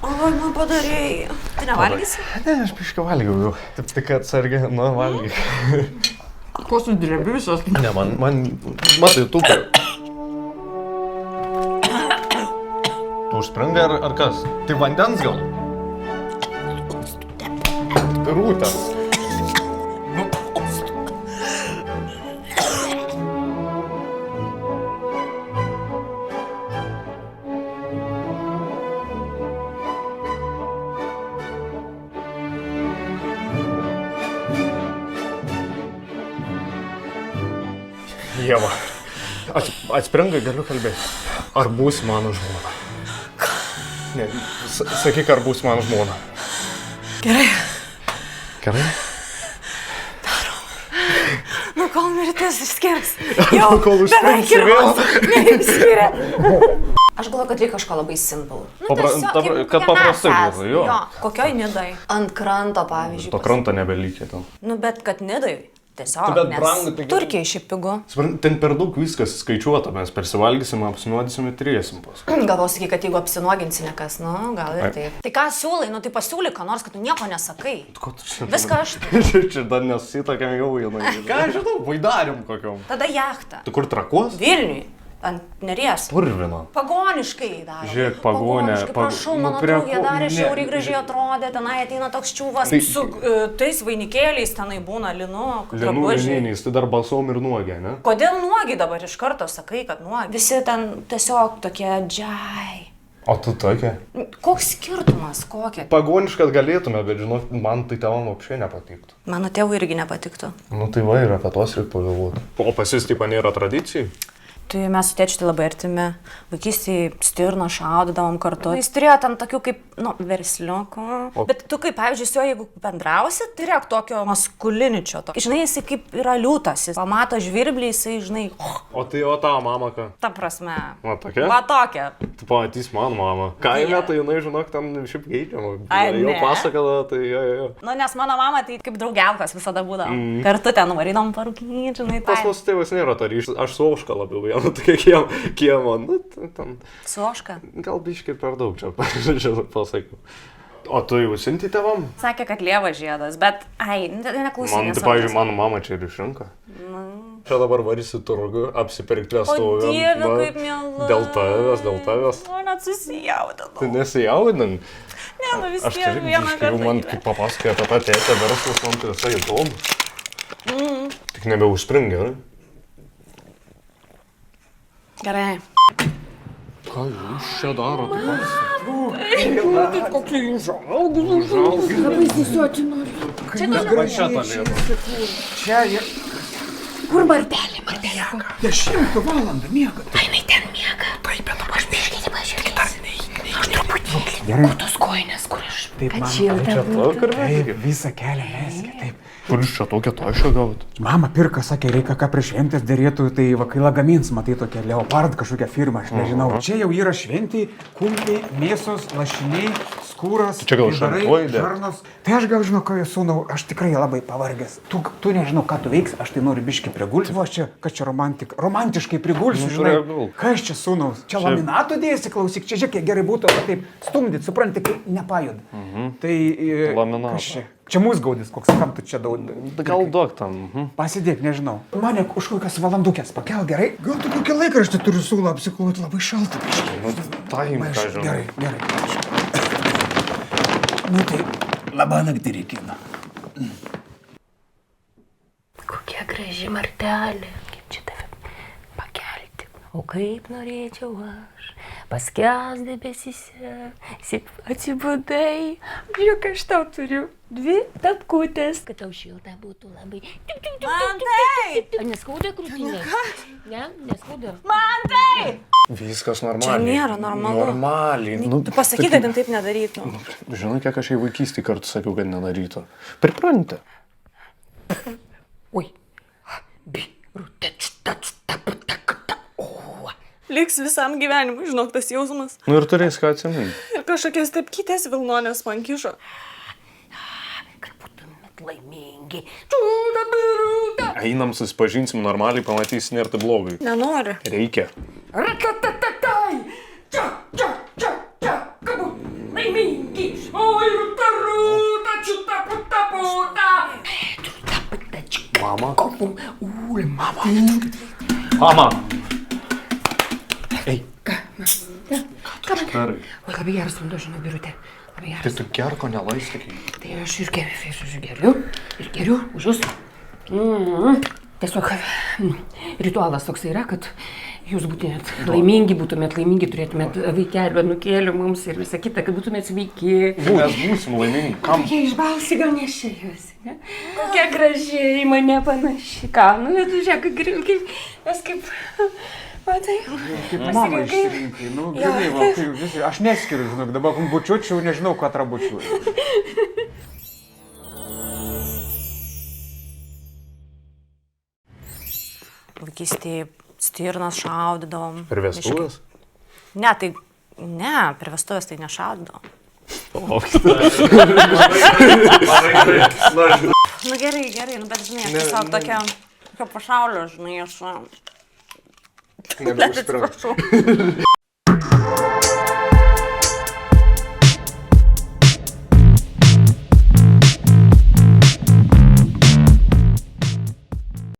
Oi, man padarėjai. Tai nevalgysi? Ne, aš biškai valgiau jau. Taip tik atsargiai, valgyk. Ko sudrėbi visas? Ne, man matai, tu. Tu užspringai ar kas? Tai vandens gal? Rūtas. Ieva, atspringai galiu kalbėti. Ar būsi mano žmona? Ne, sakyk, ar būsi mano žmona. Gerai. Gerai? Nu, kol mirtis išskirs. Jau, kol užspringsi vėl. Neišskiria. Aš galvoju, kad reikia kažko labai simple. Kad paprastai būtų, jo. Kokioj Nidoj? Ant kranto, pavyzdžiui. To kranto nebelykė ten. Nu, bet kad Nidoj. Tiesiog, bet nes brangu, tai Turkijai šiaip pigu. Ten per daug viskas skaičiuota, mes persivalgysim, apsinuodysim ir turėsim pas. Galvosi, kad jeigu apsinuoginsi nekas, nu, gal ir taip. Tai ką siūlai, nu tai pasiūlyk, ką nors, kad tu nieko nesakai. Ko tu čia? Viską aš. Čia dar nesusitokėm jau jinai. Ką žinau, vaidarium kokiom. Tada jachtą. Tu kur Trakuos? Vilniui. Ant Neries. Purvino. Pagoniškai daro. Žiūrėk, pagonė. Prašau, mano draugė darė, šiauriai gražiai atrodė, tenai ateina toks čiūvas. Su tais vainikėliais tenai būna linu, lininiais, tai dar balsom ir nuogė, ne? Kodėl nuogi dabar iš karto sakai, kad nuogi? Visi ten tiesiog tokie džai. O tu tokia? Koks skirtumas, kokia? Pagoniškas galėtume, bet žinok, man tai tėvam apšiai nepatiktų. Mano tėvui irgi nepatiktų. Nu tai va, ir apie tos reikia pagalvoti. O pas jis taip nėra tradicijų? Tai mes su tėčiu tai labai artimi. Vaikystėje stirną šaudydavom kartu. Jis turėjo ten tokių kaip, versliukų. Bet tu kaip, pavyzdžiui, su juo, jeigu bendrausi, turėk tokio maskuliničio. Žinai, jisai kaip yra liūtas. Jis pamato žvirblį, jisai, žinai... O tai o tavo mama ką? Ta prasme. O tokia? Va tokia. Tu pamatys mano mamą. Kaime tai jinai, žinok, ten šiaip geidžiama. Ai, ne. Jau pasakada, tai jo. Nu, nes mano mama tai kaip draugiaukas visada būdavo. Kartu ten varydom parūkynį, žinai. Pas mūsų tėvas nėra to ryšio. Aš su Auška labiau. Nu, tokia kiemo, ten... Su Oška? Gal biškai per daug čia pasakiau. O tu jau siunti tėvam? Sakė, kad lieva žiedas, bet, neklausy. Man, tai pavyzdžiui, mano mama čia ir išrinko. Čia dabar varysi turgų, apsipirkti vestuvėm. O Dieve, kaip miela. Dėl tavęs. O, net susijaudinau. Tai nesijaudin. Ne, vis tiek vieną kartą. Man kaip papasakoja apie tą tėtę verslus, man tai visai įdomu. Tik nebeužspringia, ne? Gerai. Ką jūs čia darote? Tai kokie užaugus. Labai įsisiuoti noriu. Čia negražiai. Čia jie... Kur Martelė? 10 valandą miega. Tai jinai ten miega. Taip, bet aš biškį pažiūrėsiu. aš truputėlį. Kur tos kojinės, kur aš... Kad šilta būtų. Taip, visą kelią meski, taip. Kur jūs čia tokią tašą gavot? Mama pirka, sakė, reikia ką prie šventės dėrėtų, tai kai lagamins, matai tokia Leopard kažkokia firma, aš nežinau. Čia jau yra šventė, kumpiai, mėsos, lašiniai, skūras, čia gal šarkuoji, žarnos. Tai aš gal žinau, ką sūnau, aš tikrai labai pavargęs. Tu nežinau, ką tu veiks, aš tai noriu biškį prigulti. Va čia, kad čia romantiškai prigulsiu, žinai. Kas čia sūnaus? Čia laminatų dėsi, klausyk, čia žiūrėk, gerai būtų, taip stumdyt, supranti, kai nepajuda. Tai kas čia? Čia mūsų gaudis, koks kam tu čia daug. Gal duok tam. Pasidėk, nežinau. Mane už kokias valandukės pakel, gerai? Gal tu kokį laikraštį turi siūlą apsikluoti, labai šalta. Ką žinau. Gerai. Nu tai, labą naktį reikina. Kokia graži Martelė. Kaip čia tave pakelti. O kaip norėčiau aš paskęs debesyse. Atsibudai. Žiūrėk, aš tau turiu 2 tapkutės. Kad tau šilta būtų labai. Mantai! Ar neskauda krūtinė? Ne, neskauda. Mantai! Viskas normaliai. Čia nėra normalu. Normaliai. Tu pasakyk, kad jin taip nedarytų. Žinai, kiek aš jai vaikystėje kartu sakiau, kad nedarytų. Priprantė. Oi. Liks visam gyvenimui, žinok, tas jausmas. Nu ir turės ką atsiminti. Ir kažkokias tepkytės vilnonės man kišo. Kad būtumėt laimingi. Einam, susipažinsim normaliai, pamatysi, nėra tai blogai. Nenori. Reikia. Ratatatai! Čia, kad būt laimingi. Mama. Mama. Mama. Ei. Ką man? Gerai. Oi, labai geras vanduo, žinau, Birutė. Labai Tai geras. tu gerko nelaistykiai. Tai aš ir geriu. Ir geriu už jūs. Tiesiog ritualas toks yra, kad jūs būtumėt laimingi, turėtumėt vaikelio, nukėlių mums ir visą kitą, kad būtumėt sveiki. Mes būsim laimingi. Kam? Kokia išbalsi, gal nešėjusi, ne? Kokia gražiai mane panaši. Ką, nu, bet žiūrėk, kaip, matai, Kaip mama išsirinkai, nu gerai, va, kai visi, aš neskiriu, žinok, dabar bučiuočiau, nežinau, ką trabučiuoju. Vaikystėje stirnas šaudydavom. Per vestuvės? Ne, per vestuvės tai nešaudydavom. Nu gerai, bet žinai, aš tiesiog tokia pašaulio, žinai, aš... Nebeužspirau.